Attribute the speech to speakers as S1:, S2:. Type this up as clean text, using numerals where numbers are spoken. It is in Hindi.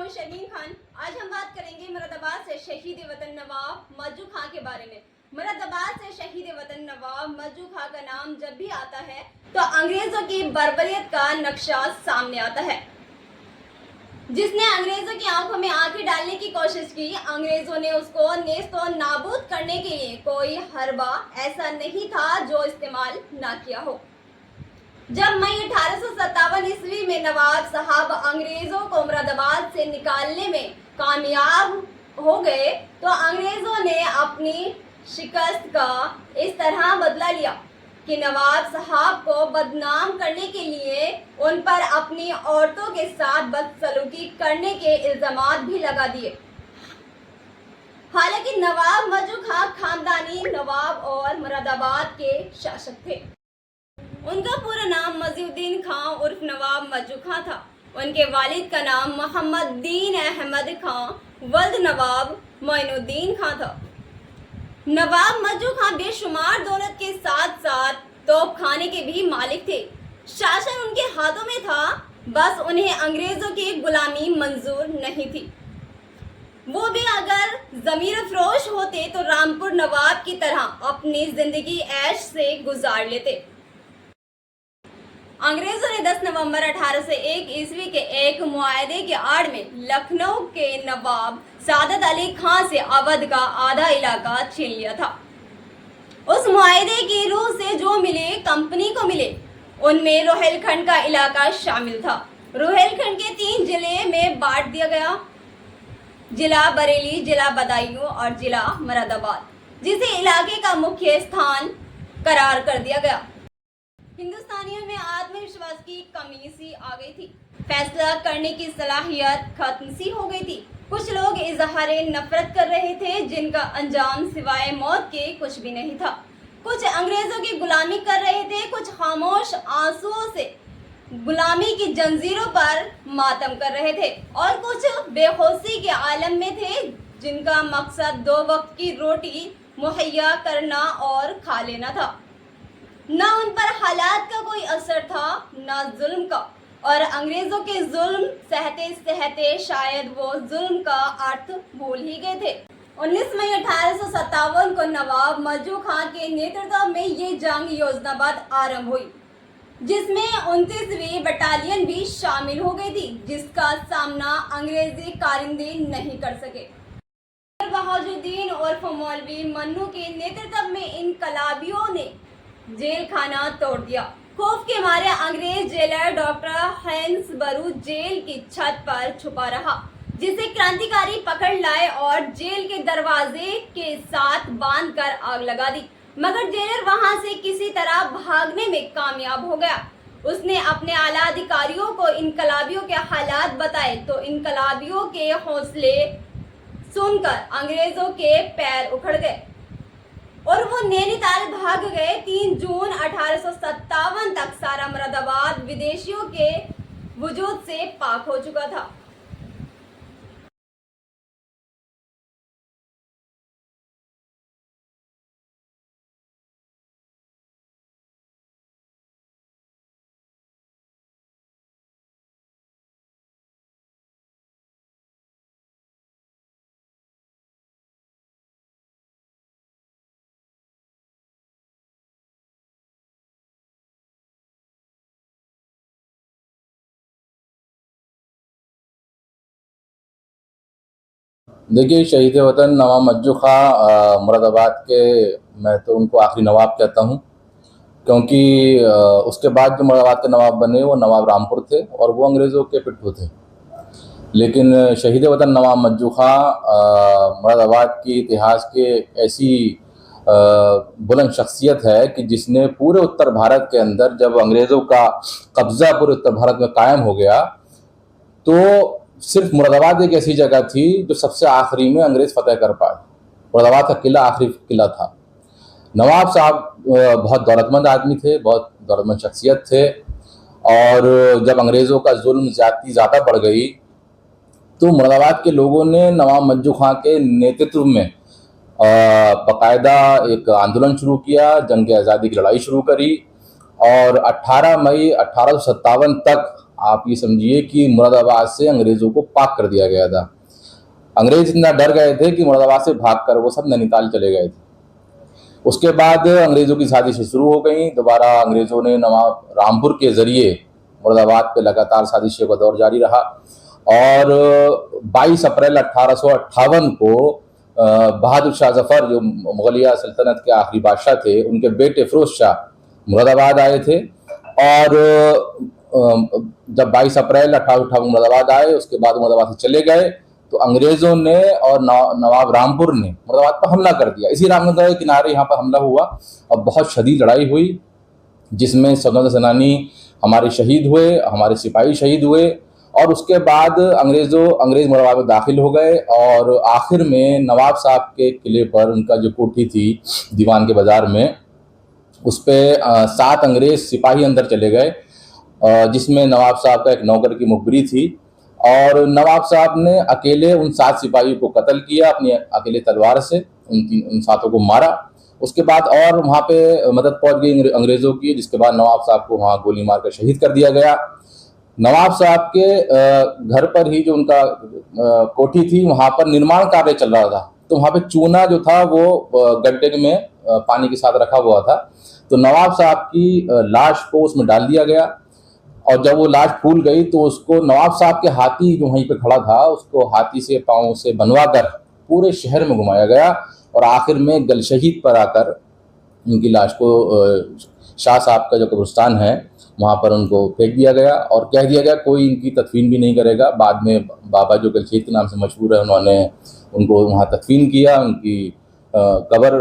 S1: हूँ शर्मीन खान। आज हम बात करेंगे मुरादाबाद से शहीद वतन नवाब मज्जू खां के बारे में। मुरादाबाद से शहीद वतन नवाब मज्जू खां का नाम जब भी आता है तो अंग्रेजों की बर्बरियत का नक्शा सामने आता है, जिसने अंग्रेजों की आंखों में आंखें डालने की कोशिश की। अंग्रेजों ने उसको नेस्तो नाबूद करने के लिए कोई हरबा ऐसा नहीं था जो इस्तेमाल ना किया हो। जब मई 1857 ईस्वी में नवाब साहब अंग्रेजों को मुरादाबाद से निकालने में कामयाब हो गए तो अंग्रेजों ने अपनी शिकस्त का इस तरह बदला लिया कि नवाब साहब को बदनाम करने के लिए उन पर अपनी औरतों के साथ बदसलूकी करने के इल्जामात भी लगा दिए। हालांकि नवाब मज्जू खां खानदानी नवाब और मुरादाबाद के शासक थे। उनका पूरा नाम मजीउद्दीन खां उर्फ नवाब मज्जू खां था। उनके वालिद का नाम मोहम्मद दीन अहमद खां वल्द नवाब मोइनुद्दीन खां था। नवाब मज्जू खां बेशुमार दौलत के साथ साथ तोपखाने के भी मालिक थे। शासन उनके हाथों में था, बस उन्हें अंग्रेजों की गुलामी मंजूर नहीं थी। वो भी अगर जमीर फरोश होते तो रामपुर नवाब की तरह अपनी जिंदगी ऐश से गुजार लेते। अंग्रेजों ने 10 नवंबर 1801 ईस्वी के एक मुआहदे के आड़ में लखनऊ के नवाब सादत अली खां से अवध का आधा इलाका छीन लिया था। उस मुआहदे की रूह से जो मिले कंपनी को मिले, उनमें रोहिलखंड का इलाका शामिल था। रोहिलखंड के 3 जिले में बांट दिया गया, जिला बरेली, जिला बदायूं और जिला मुरादाबाद, जिसे इलाके का मुख्य स्थान करार कर दिया गया। हिंदुस्तानियों में आत्मविश्वास की कमी सी आ गई थी। फैसला करने की सलाहियत खत्म सी हो गई थी। कुछ लोग इजहारे नफरत कर रहे थे जिनका अंजाम सिवाय मौत के कुछ भी नहीं था। कुछ अंग्रेजों की गुलामी कर रहे थे, कुछ खामोश आंसुओं से गुलामी की जंजीरों पर मातम कर रहे थे और कुछ बेहोशी के आलम में थे जिनका मकसद 2 वक्त की रोटी मुहैया करना और खा लेना था। न उन पर हालात का कोई असर था, न जुल्म का, और अंग्रेजों के जुल्म सहते सहते शायद वो जुल्म का अर्थ भूल ही गए थे। 19 मई 1857 को नवाब मज्जू खां के नेतृत्व में ये जंग योजनाबद्ध आरंभ हुई, जिसमें 29वीं बटालियन भी शामिल हो गई थी, जिसका सामना अंग्रेजी कारिंदे नहीं कर सके। बहाउद्दीन उर्फ मौलवी मन्नू के नेतृत्व में इनकलाबियों ने जेल खाना तोड़ दिया। खौफ के मारे अंग्रेज जेलर डॉक्टर हैंसबरू जेल की छत पर छुपा रहा, जिसे क्रांतिकारी पकड़ लाए और जेल के दरवाजे के साथ बांधकर आग लगा दी। मगर जेलर वहां से किसी तरह भागने में कामयाब हो गया। उसने अपने आला अधिकारियों को इनकलाबियों के हालात बताए तो इनकलाबियों के हौसले सुनकर अंग्रेजों के पैर उखड़ गए और वो नैनीताल भाग गए। 3 जून 1857 तक सारा मुरादाबाद विदेशियों के वजूद से पाक हो चुका था।
S2: देखिए, शहीद वतन नवाब मज्जू खां मुरादाबाद के, मैं तो उनको आखिरी नवाब कहता हूँ, क्योंकि उसके बाद जो मुरादाबाद के नवाब बने वो नवाब रामपुर थे और वो अंग्रेज़ों के पिट्ठू थे। लेकिन शहीद वतन नवाब मज्जू खां मुरादाबाद के इतिहास के ऐसी बुलंद शख्सियत है कि जिसने पूरे उत्तर भारत के अंदर, जब अंग्रेज़ों का कब्ज़ा पूरे उत्तर भारत में कायम हो गया, तो सिर्फ मुरादाबाद एक ऐसी जगह थी जो सबसे आखिरी में अंग्रेज फतेह कर पाए। मुरादाबाद का किला आखिरी किला था। नवाब साहब बहुत दौलतमंद आदमी थे, बहुत दौलतमंद शख्सियत थे, और जब अंग्रेज़ों का जुल्म ज़्यादा बढ़ गई तो मुरादाबाद के लोगों ने नवाब मज्जू खां के नेतृत्व में बाकायदा एक आंदोलन शुरू किया, जंग आज़ादी की लड़ाई शुरू करी और 18 मई 1857 तक आप ये समझिए कि मुरादाबाद से अंग्रेज़ों को पाक कर दिया गया था। अंग्रेज इतना डर गए थे कि मुरादाबाद से भागकर वो सब नैनीताल चले गए थे। उसके बाद अंग्रेज़ों की साजिशें शुरू हो गई। दोबारा अंग्रेज़ों ने नवाब रामपुर के ज़रिए मुरादाबाद पे लगातार साजिशों का दौर जारी रहा और 22 अप्रैल 1858 को बहादुर शाह जफ़र, जो मुगलिया सल्तनत के आखिरी बादशाह थे, उनके बेटे फ़िरोज़ शाह मुरादाबाद आए थे। और जब 22 अप्रैल 1858 मुरादाबाद आए, उसके बाद मुरादाबाद से चले गए, तो अंग्रेज़ों ने और नवाब रामपुर ने मुरादाबाद पर हमला कर दिया। इसी रामगंगा के किनारे यहाँ पर हमला हुआ और बहुत शदीद लड़ाई हुई, जिसमें स्वतंत्रता सेनानी हमारे शहीद हुए, हमारे सिपाही शहीद हुए। और उसके बाद अंग्रेज़ मुरादाबाद में दाखिल हो गए और आखिर में नवाब साहब के किले पर उनका जो कोठी थी दीवान के बाज़ार में, उस पर 7 अंग्रेज़ सिपाही अंदर चले गए, जिसमें नवाब साहब का एक नौकर की मुखबिरी थी। और नवाब साहब ने अकेले उन 7 सिपाहियों को कत्ल किया अपनी अकेले तलवार से, उन 7 को मारा। उसके बाद और वहाँ पे मदद पहुँच गई अंग्रेज़ों की, जिसके बाद नवाब साहब को वहाँ गोली मारकर शहीद कर दिया गया। नवाब साहब के घर पर ही जो उनका कोठी थी, वहाँ पर निर्माण कार्य चल रहा था, तो वहाँ पे चूना जो था वो गड्ढे में पानी के साथ रखा हुआ था। तो नवाब साहब की लाश को उसमें डाल दिया गया और जब वो लाश फूल गई तो उसको नवाब साहब के हाथी जो वहीं पे खड़ा था, उसको हाथी से पाँव से बनवा कर पूरे शहर में घुमाया गया और आखिर में गलशहीद पर आकर उनकी लाश को शाह साहब का जो कब्रिस्तान है वहाँ पर उनको फेंक दिया गया और कह दिया गया कोई इनकी तदफीन भी नहीं करेगा। बाद में बाबा जो गलशहीद के नाम से मशहूर है, उन्होंने उनको वहाँ तदफीन किया, उनकी कब्र